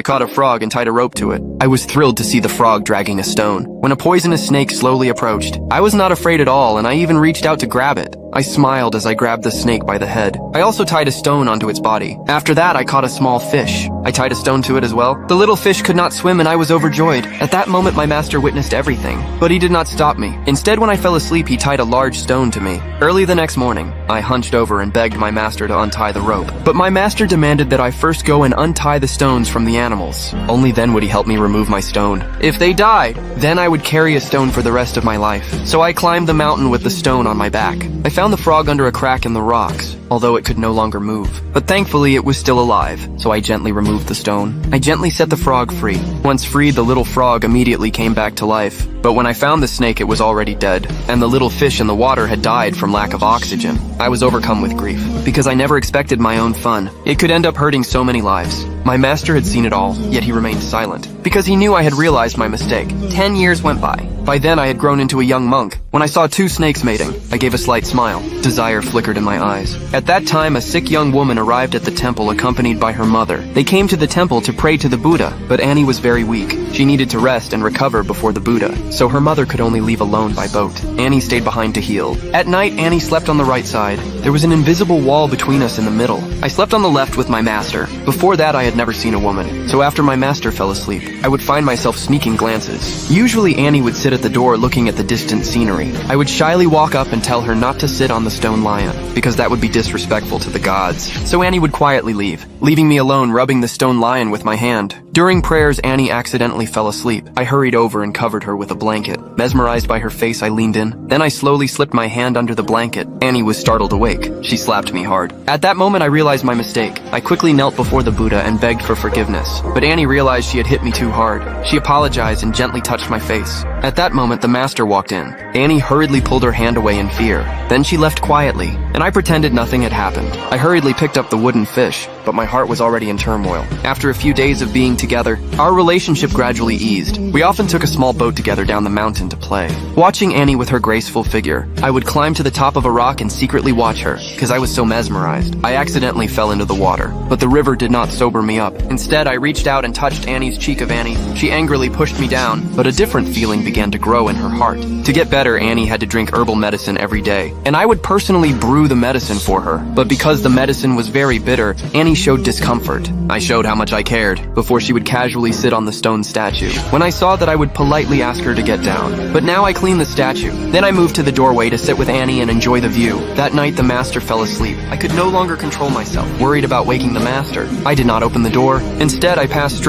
caught a frog and tied a rope to it. I was thrilled to see the frog dragging a stone. When a poisonous snake slowly approached, I was not afraid at all, and I even reached out to grab it. I smiled as I grabbed the snake by the head. I also tied a stone onto its body. After that, I caught a small fish. I tied a stone to it as well. The little fish could not swim, and I was overjoyed. At that moment, my master witnessed everything, but he did not stop me. Instead, when I fell asleep, he tied a large stone to me. Early the next morning, I hunched over and begged my master to untie the rope. But my master demanded that I first go and untie the stones from the animals. Only then would he help me remove my stone. If they died, then I would carry a stone for the rest of my life. So I climbed the mountain with the stone on my back. I found the frog under a crack in the rocks, although it could no longer move. But thankfully, it was still alive, so I gently removed the stone. I gently set the frog free. Once freed, the little frog immediately came back to life. But when I found the snake, it was already dead, and the little fish in the water had died from lack of oxygen. I was overcome with grief, because I never expected my own fun. It could end up hurting so many lives. My master had seen it all, yet he remained silent, because he knew I had realized my mistake. 10 years went by. By then, I had grown into a young monk. When I saw two snakes mating, I gave a slight smile. Desire flickered in my eyes. At that time, a sick young woman arrived at the temple accompanied by her mother. They came to the temple to pray to the Buddha, but Annie was very weak. She needed to rest and recover before the Buddha, so her mother could only leave alone by boat. Annie stayed behind to heal. At night, Annie slept on the right side. There was an invisible wall between us in the middle. I slept on the left with my master. Before that, I had never seen a woman, so after my master fell asleep, I would find myself sneaking glances. Usually, Annie would sit at the door looking at the distant scenery. I would shyly walk up and tell her not to sit on the stone lion, because that would be disrespectful to the gods. So Annie would quietly leave, leaving me alone rubbing the stone lion with my hand. During prayers, Annie accidentally fell asleep. I hurried over and covered her with a blanket. Mesmerized by her face, I leaned in. Then I slowly slipped my hand under the blanket. Annie was startled awake. She slapped me hard. At that moment, I realized my mistake. I quickly knelt before the Buddha and begged for forgiveness. But Annie realized she had hit me too hard. She apologized and gently touched my face. At that moment, the master walked in. Annie hurriedly pulled her hand away in fear. Then she left quietly, and I pretended nothing had happened. I hurriedly picked up the wooden fish, but my heart was already in turmoil. After a few days of being together, our relationship gradually eased. We often took a small boat together down the mountain to play. Watching Annie with her graceful figure, I would climb to the top of a rock and secretly watch her, because I was so mesmerized. I accidentally fell into the water, but the river did not sober me up. Instead, I reached out and touched Annie's cheek of Annie. She angrily pushed me down, but a different feeling began to grow in her heart. To get better, Annie had to drink herbal medicine every day, and I would personally brew the medicine for her. But because the medicine was very bitter, Annie showed discomfort. I showed how much I cared, before she would casually sit on the stone statue. When I saw that, I would politely ask her to get down. But now I cleaned the statue. Then I moved to the doorway to sit with Annie and enjoy the view. That night, the master fell asleep. I could no longer control myself, worried about waking the master. I did not open the door. Instead, I passed straight